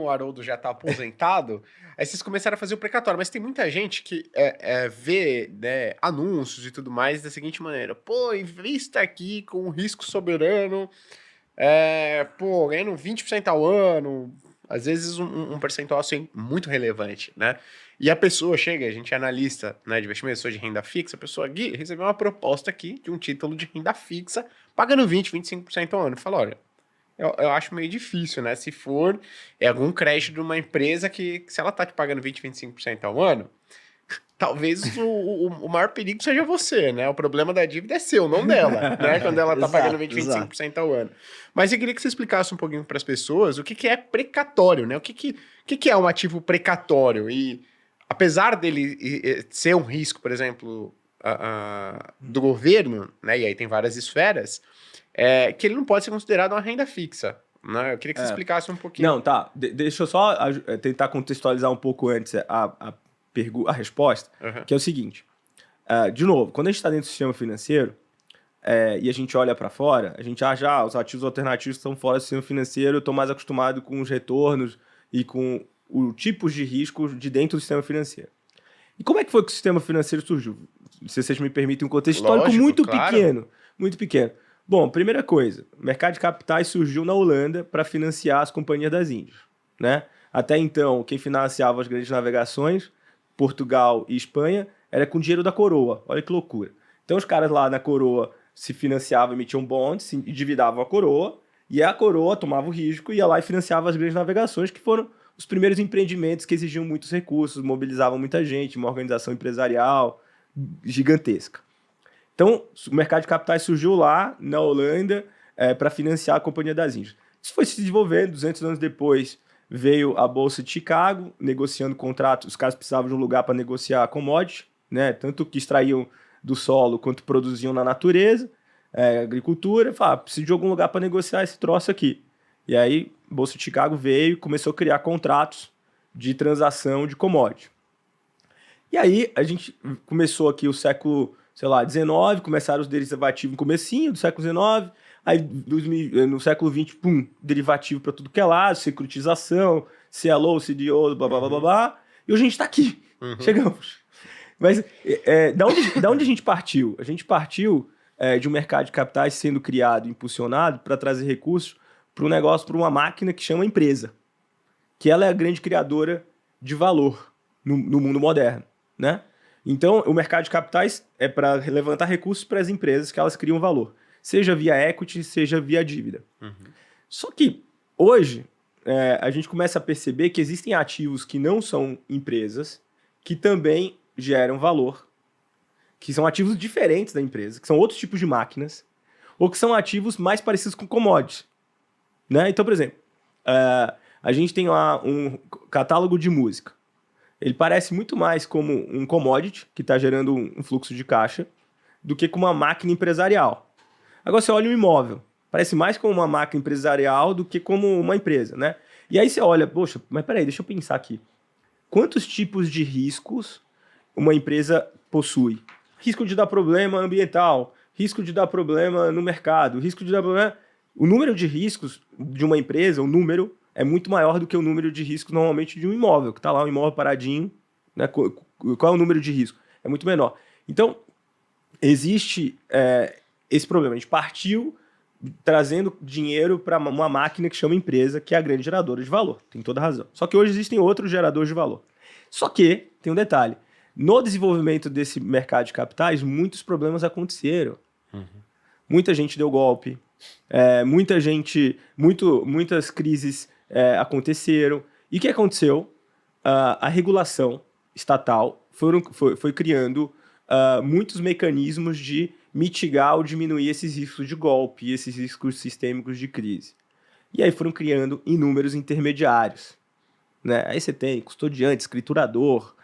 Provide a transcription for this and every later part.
o Haroldo já tá aposentado, aí vocês começaram a fazer o precatório. Mas tem muita gente que vê, né, anúncios e tudo mais da seguinte maneira: pô, invista aqui com um risco soberano, pô, ganhando 20% ao ano, às vezes um percentual assim muito relevante, né? E a pessoa chega, a gente é analista, né, de investimentos, sou de renda fixa, a pessoa, Gui, recebeu uma proposta aqui de um título de renda fixa, pagando 25% ao ano. Fala, olha, eu acho meio difícil, né? Se for algum crédito de uma empresa que, se ela tá te pagando 25% ao ano, talvez o maior perigo seja você, né? O problema da dívida é seu, não dela, né? Quando ela tá pagando Exato, 20, exato. 25% ao ano. Mas eu queria que você explicasse um pouquinho para as pessoas o que é precatório, né? O que é um ativo precatório? E apesar dele ser um risco, por exemplo, do governo, né? E aí tem várias esferas, que ele não pode ser considerado uma renda fixa, né? Eu queria que você É. explicasse um pouquinho. Não, tá. Deixa eu só tentar contextualizar um pouco antes a resposta, Uhum. que é o seguinte. De novo, quando a gente está dentro do sistema financeiro e a gente olha para fora, a gente acha os ativos alternativos que estão fora do sistema financeiro, eu estou mais acostumado com os retornos e com os tipos de riscos de dentro do sistema financeiro. E como é que foi que o sistema financeiro surgiu? Se vocês me permitem um contexto histórico Lógico, muito claro. pequeno, muito pequeno. Bom, primeira coisa, o mercado de capitais surgiu na Holanda para financiar as companhias das Índias, né? Até então, quem financiava as grandes navegações, Portugal e Espanha, era com dinheiro da coroa. Olha que loucura. Então os caras lá na coroa se financiavam, emitiam bonds, se endividavam a coroa, e a coroa tomava o risco e ia lá e financiava as grandes navegações, que foram os primeiros empreendimentos que exigiam muitos recursos, mobilizavam muita gente, uma organização empresarial gigantesca. Então, o mercado de capitais surgiu lá, na Holanda, para financiar a Companhia das Índias. Isso foi se desenvolvendo, 200 anos depois veio a Bolsa de Chicago, negociando contratos, os caras precisavam de um lugar para negociar commodity, né? Tanto que extraíam do solo quanto produziam na natureza, agricultura, falaram, preciso de algum lugar para negociar esse troço aqui. E aí, a Bolsa de Chicago veio e começou a criar contratos de transação de commodity. E aí, a gente começou aqui o século, sei lá, 19, começaram os derivativos no comecinho do século 19, aí no século 20, pum, derivativo para tudo que é lado, securitização, CLO, CDO, blá, blá, blá, blá, blá, e hoje a gente está aqui, chegamos. Mas da onde a gente partiu? A gente partiu de um mercado de capitais sendo criado, impulsionado para trazer recursos para um negócio, para uma máquina que chama empresa, que ela é a grande criadora de valor no mundo moderno, né? Então, o mercado de capitais é para levantar recursos para as empresas que elas criam valor, seja via equity, seja via dívida. Só que hoje a gente começa a perceber que existem ativos que não são empresas, que também geram valor, que são ativos diferentes da empresa, que são outros tipos de máquinas, ou que são ativos mais parecidos com commodities, né? Então, por exemplo, a gente tem lá um catálogo de música. Ele parece muito mais como um commodity, que está gerando um fluxo de caixa, do que como uma máquina empresarial. Agora você olha um imóvel, parece mais como uma máquina empresarial do que como uma empresa, né? E aí você olha, poxa, mas peraí, deixa eu pensar aqui. Quantos tipos de riscos uma empresa possui? Risco de dar problema ambiental, risco de dar problema no mercado, risco de dar problema... O número de riscos de uma empresa, o número, é muito maior do que o número de riscos normalmente de um imóvel, que está lá um imóvel paradinho, né? Qual é o número de risco? É muito menor. Então, existe esse problema. A gente partiu trazendo dinheiro para uma máquina que chama empresa, que é a grande geradora de valor. Tem toda razão. Só que hoje existem outros geradores de valor. Só que, tem um detalhe, no desenvolvimento desse mercado de capitais, muitos problemas aconteceram. Muita gente deu golpe, muitas crises aconteceram. E o que aconteceu? A regulação estatal foi criando muitos mecanismos de mitigar ou diminuir esses riscos de golpe, esses riscos sistêmicos de crise. E aí foram criando inúmeros intermediários, né? Aí você tem custodiante, escriturador,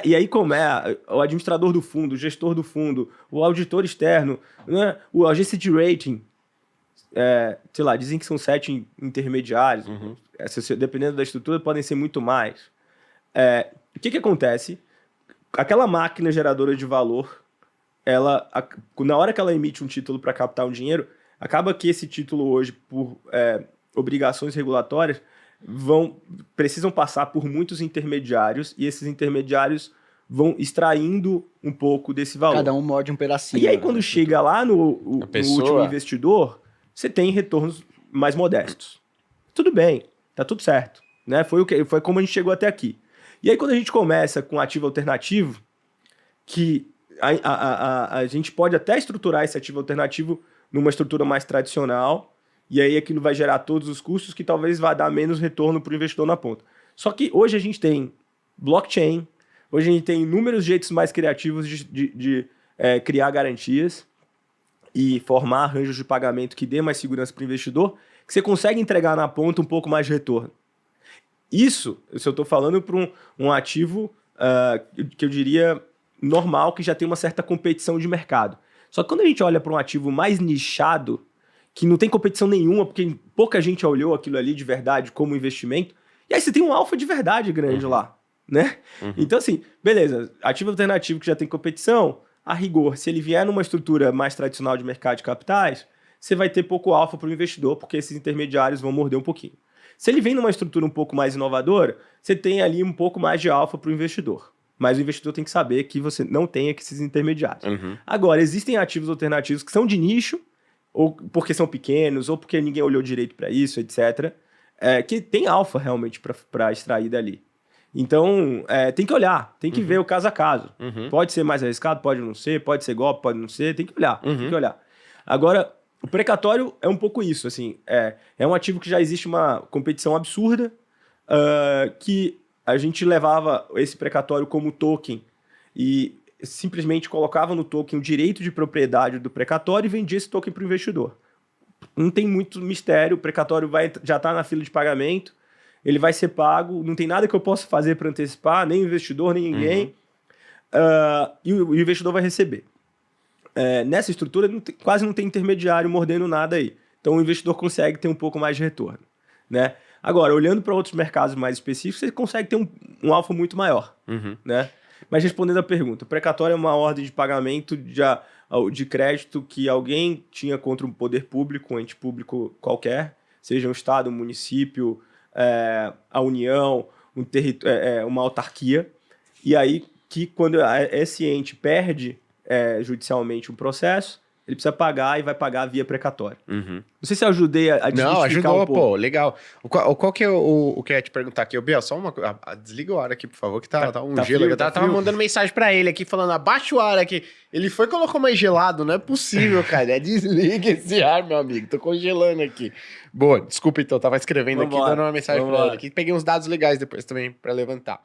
e aí o administrador do fundo, o gestor do fundo, o auditor externo, né? O agência de rating, sei lá, dizem que são 7 intermediários, dependendo da estrutura podem ser muito mais. O que acontece? Aquela máquina geradora de valor, na hora que ela emite um título para captar um dinheiro, acaba que esse título hoje, por obrigações regulatórias, precisam passar por muitos intermediários e esses intermediários vão extraindo um pouco desse valor. Cada um morde um pedacinho. E aí, quando chega lá no último investidor, você tem retornos mais modestos. Tudo bem, tá tudo certo. Né? Foi como a gente chegou até aqui. E aí, quando a gente começa com ativo alternativo, que a gente pode até estruturar esse ativo alternativo numa estrutura mais tradicional, e aí aquilo vai gerar todos os custos que talvez vá dar menos retorno para o investidor na ponta. Só que hoje a gente tem blockchain, hoje a gente tem inúmeros jeitos mais criativos de criar garantias e formar arranjos de pagamento que dê mais segurança para o investidor, que você consegue entregar na ponta um pouco mais de retorno. Isso, se eu estou falando para um ativo que eu diria normal, que já tem uma certa competição de mercado. Só que quando a gente olha para um ativo mais nichado, que não tem competição nenhuma, porque pouca gente olhou aquilo ali de verdade como investimento, e aí você tem um alfa de verdade grande lá, né? Então assim, beleza, ativo alternativo que já tem competição, a rigor, se ele vier numa estrutura mais tradicional de mercado de capitais, você vai ter pouco alfa para o investidor, porque esses intermediários vão morder um pouquinho. Se ele vem numa estrutura um pouco mais inovadora, você tem ali um pouco mais de alfa para o investidor. Mas o investidor tem que saber que você não tem esses intermediários. Agora, existem ativos alternativos que são de nicho, ou porque são pequenos, ou porque ninguém olhou direito para isso, etc., que tem alfa realmente para extrair dali. Então, tem que olhar, tem que ver o caso a caso. Pode ser mais arriscado, pode não ser, pode ser golpe, pode não ser, tem que olhar, tem que olhar. Agora, o precatório é um pouco isso, assim, é um ativo que já existe uma competição absurda, que a gente levava esse precatório como token e simplesmente colocava no token o direito de propriedade do precatório e vendia esse token para o investidor. Não tem muito mistério, o precatório já está na fila de pagamento, ele vai ser pago, não tem nada que eu possa fazer para antecipar, nem o investidor, nem ninguém, e o investidor vai receber. Nessa estrutura, quase não tem intermediário mordendo nada aí. Então, o investidor consegue ter um pouco mais de retorno, né? Agora, olhando para outros mercados mais específicos, você consegue ter um alfa muito maior, né? Mas respondendo a pergunta, o precatório é uma ordem de pagamento de crédito que alguém tinha contra um poder público, um ente público qualquer, seja um estado, um município, a União, uma autarquia, e aí que quando esse ente perde judicialmente um processo, ele precisa pagar e vai pagar via precatório. Não sei se eu ajudei a desmistificar. Não, ajudou, um pouco. pô, legal. Qual que é o que eu ia te perguntar aqui? Biel, só uma coisa. Desliga o ar aqui, por favor, que tá um gelo. Frio, Eu tava mandando mensagem pra ele aqui, falando, abaixa o ar aqui. Ele foi e colocou mais gelado, não é possível, cara. Desliga esse ar, meu amigo, tô congelando aqui. Boa, desculpa então, tava escrevendo aqui, dando uma mensagem pra ele aqui. Peguei uns dados legais depois também pra levantar.